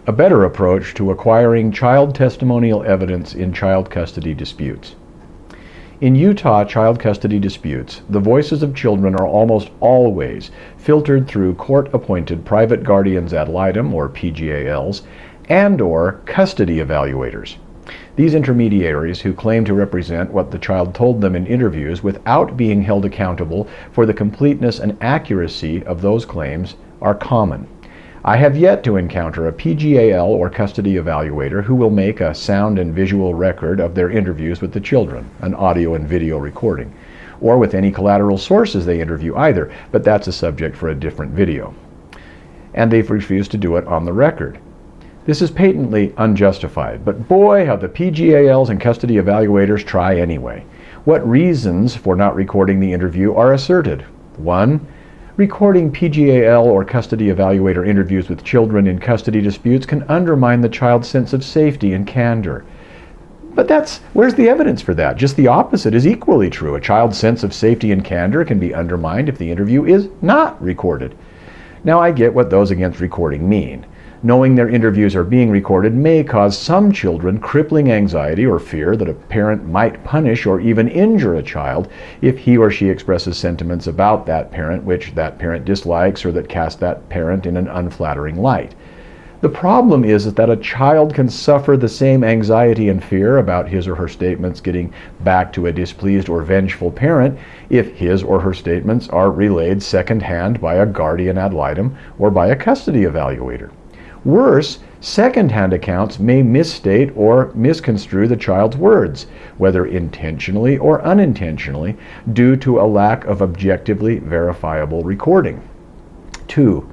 a better approach to acquiring child testimonial evidence in child custody disputes. In Utah child custody disputes, the voices of children are almost always filtered through court-appointed private guardians ad litem, or PGALs, and/or custody evaluators. These intermediaries, who claim to represent what the child told them in interviews without being held accountable for the completeness and accuracy of those claims, are common. I have yet to encounter a PGAL or custody evaluator who will make a sound and visual record of their interviews with the children, an audio and video recording, or with any collateral sources they interview either, but that's a subject for a different video. And they've refused to do it on the record. This is patently unjustified, but boy, how the PGALs and custody evaluators try anyway. What reasons for not recording the interview are asserted? 1. Recording PGAL or custody evaluator interviews with children in custody disputes can undermine the child's sense of safety and candor. But where's the evidence for that? Just the opposite is equally true. A child's sense of safety and candor can be undermined if the interview is not recorded. Now, I get what those against recording mean. Knowing their interviews are being recorded may cause some children crippling anxiety or fear that a parent might punish or even injure a child if he or she expresses sentiments about that parent which that parent dislikes or that cast that parent in an unflattering light. The problem is that a child can suffer the same anxiety and fear about his or her statements getting back to a displeased or vengeful parent if his or her statements are relayed secondhand by a guardian ad litem or by a custody evaluator. Worse, second-hand accounts may misstate or misconstrue the child's words, whether intentionally or unintentionally, due to a lack of objectively verifiable recording. 2.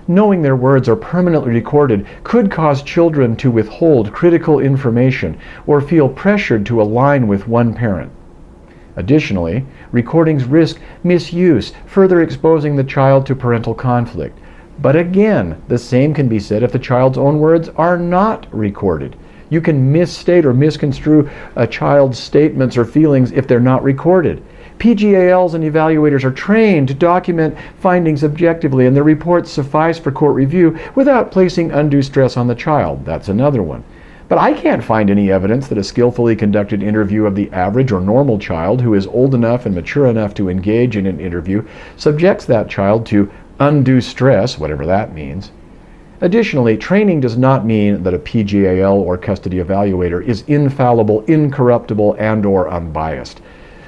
Knowing their words are permanently recorded could cause children to withhold critical information or feel pressured to align with one parent. Additionally, recordings risk misuse, further exposing the child to parental conflict. But again, the same can be said if the child's own words are not recorded. You can misstate or misconstrue a child's statements or feelings if they're not recorded. PGALs and evaluators are trained to document findings objectively, and their reports suffice for court review without placing undue stress on the child. That's another one. But I can't find any evidence that a skillfully conducted interview of the average or normal child who is old enough and mature enough to engage in an interview subjects that child to undue stress, whatever that means. Additionally, training does not mean that a PGAL or custody evaluator is infallible, incorruptible, and/or unbiased.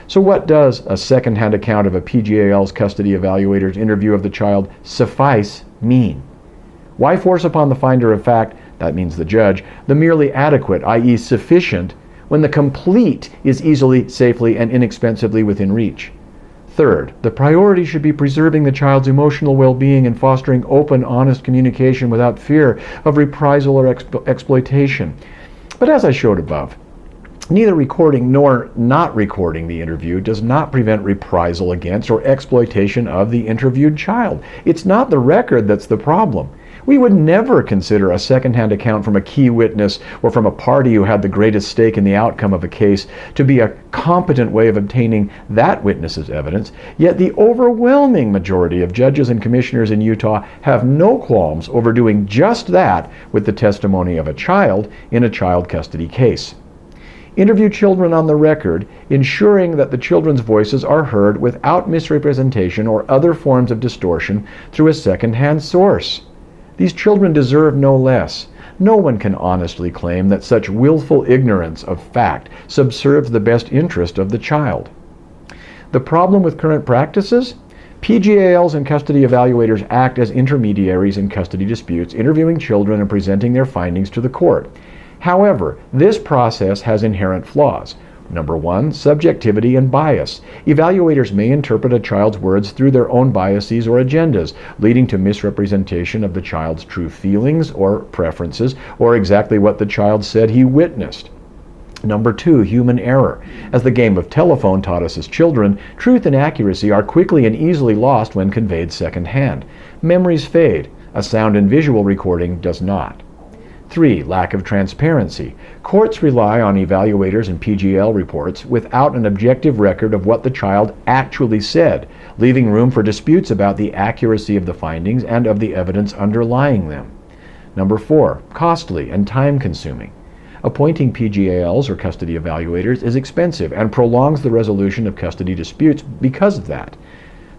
So what does a second-hand account of a PGAL's custody evaluator's interview of the child suffice mean? Why force upon the finder of fact, that means the judge, the merely adequate, i.e. sufficient, when the complete is easily, safely, and inexpensively within reach? Third, the priority should be preserving the child's emotional well-being and fostering open, honest communication without fear of reprisal or exploitation. But as I showed above, neither recording nor not recording the interview does not prevent reprisal against or exploitation of the interviewed child. It's not the record that's the problem. We would never consider a second-hand account from a key witness or from a party who had the greatest stake in the outcome of a case to be a competent way of obtaining that witness's evidence, yet the overwhelming majority of judges and commissioners in Utah have no qualms over doing just that with the testimony of a child in a child custody case. Interview children on the record, ensuring that the children's voices are heard without misrepresentation or other forms of distortion through a second-hand source. These children deserve no less. No one can honestly claim that such willful ignorance of fact subserves the best interest of the child. The problem with current practices? PGALs and custody evaluators act as intermediaries in custody disputes, interviewing children and presenting their findings to the court. However, this process has inherent flaws. Number 1, subjectivity and bias. Evaluators may interpret a child's words through their own biases or agendas, leading to misrepresentation of the child's true feelings or preferences, or exactly what the child said he witnessed. Number 2, human error. As the game of telephone taught us as children, truth and accuracy are quickly and easily lost when conveyed secondhand. Memories fade. A sound and visual recording does not. 3, lack of transparency. Courts rely on evaluators and PGAL reports without an objective record of what the child actually said, leaving room for disputes about the accuracy of the findings and of the evidence underlying them. Number 4, costly and time-consuming. Appointing PGALs or custody evaluators is expensive and prolongs the resolution of custody disputes because of that.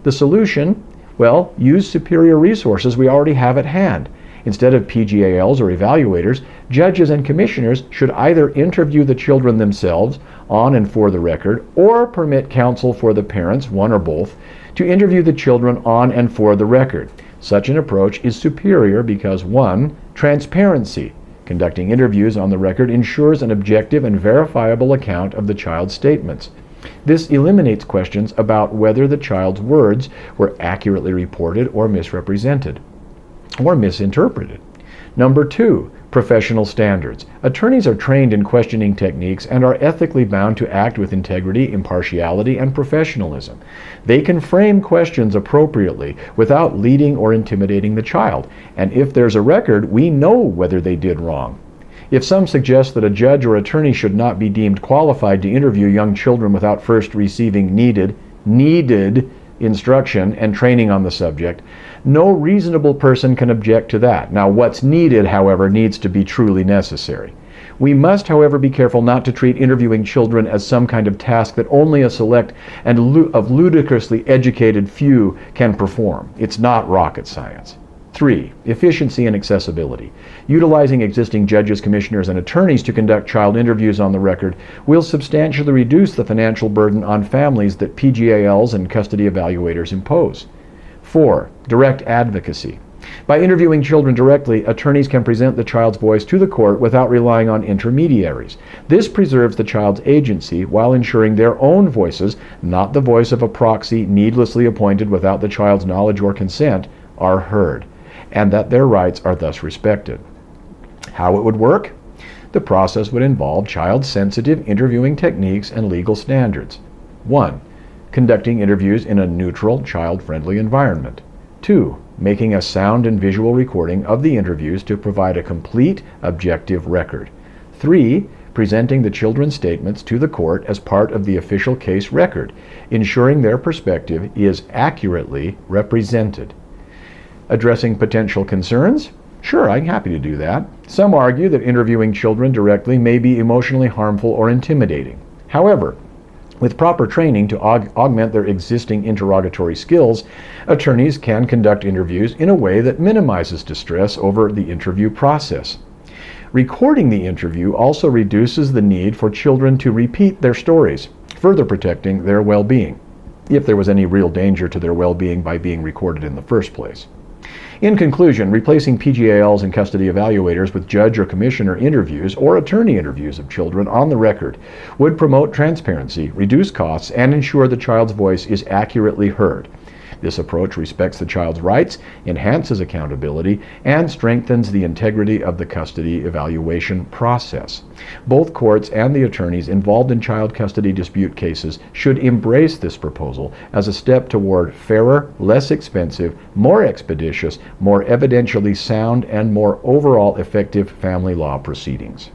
The solution? Well, use superior resources we already have at hand. Instead of PGALs or evaluators, judges and commissioners should either interview the children themselves on and for the record, or permit counsel for the parents, one or both, to interview the children on and for the record. Such an approach is superior because 1. Transparency. Conducting interviews on the record ensures an objective and verifiable account of the child's statements. This eliminates questions about whether the child's words were accurately reported or misrepresented or misinterpreted. Number 2, professional standards. Attorneys are trained in questioning techniques and are ethically bound to act with integrity, impartiality, and professionalism. They can frame questions appropriately without leading or intimidating the child, and if there's a record, we know whether they did wrong. If some suggest that a judge or attorney should not be deemed qualified to interview young children without first receiving needed instruction and training on the subject, no reasonable person can object to that. Now, what's needed, however, needs to be truly necessary. We must, however, be careful not to treat interviewing children as some kind of task that only a select and of ludicrously educated few can perform. It's not rocket science. 3, efficiency and accessibility. Utilizing existing judges, commissioners, and attorneys to conduct child interviews on the record will substantially reduce the financial burden on families that PGALs and custody evaluators impose. 4, direct advocacy. By interviewing children directly, attorneys can present the child's voice to the court without relying on intermediaries. This preserves the child's agency while ensuring their own voices, not the voice of a proxy needlessly appointed without the child's knowledge or consent, are heard, and that their rights are thus respected. How it would work? The process would involve child-sensitive interviewing techniques and legal standards. 1, conducting interviews in a neutral, child-friendly environment. 2, making a sound and visual recording of the interviews to provide a complete, objective record. 3, presenting the children's statements to the court as part of the official case record, ensuring their perspective is accurately represented. Addressing potential concerns? Sure, I'm happy to do that. Some argue that interviewing children directly may be emotionally harmful or intimidating. However, with proper training to augment their existing interrogatory skills, attorneys can conduct interviews in a way that minimizes distress over the interview process. Recording the interview also reduces the need for children to repeat their stories, further protecting their well-being, if there was any real danger to their well-being by being recorded in the first place. In conclusion, replacing PGALs and custody evaluators with judge or commissioner interviews or attorney interviews of children on the record would promote transparency, reduce costs, and ensure the child's voice is accurately heard. This approach respects the child's rights, enhances accountability, and strengthens the integrity of the custody evaluation process. Both courts and the attorneys involved in child custody dispute cases should embrace this proposal as a step toward fairer, less expensive, more expeditious, more evidentially sound, and more overall effective family law proceedings.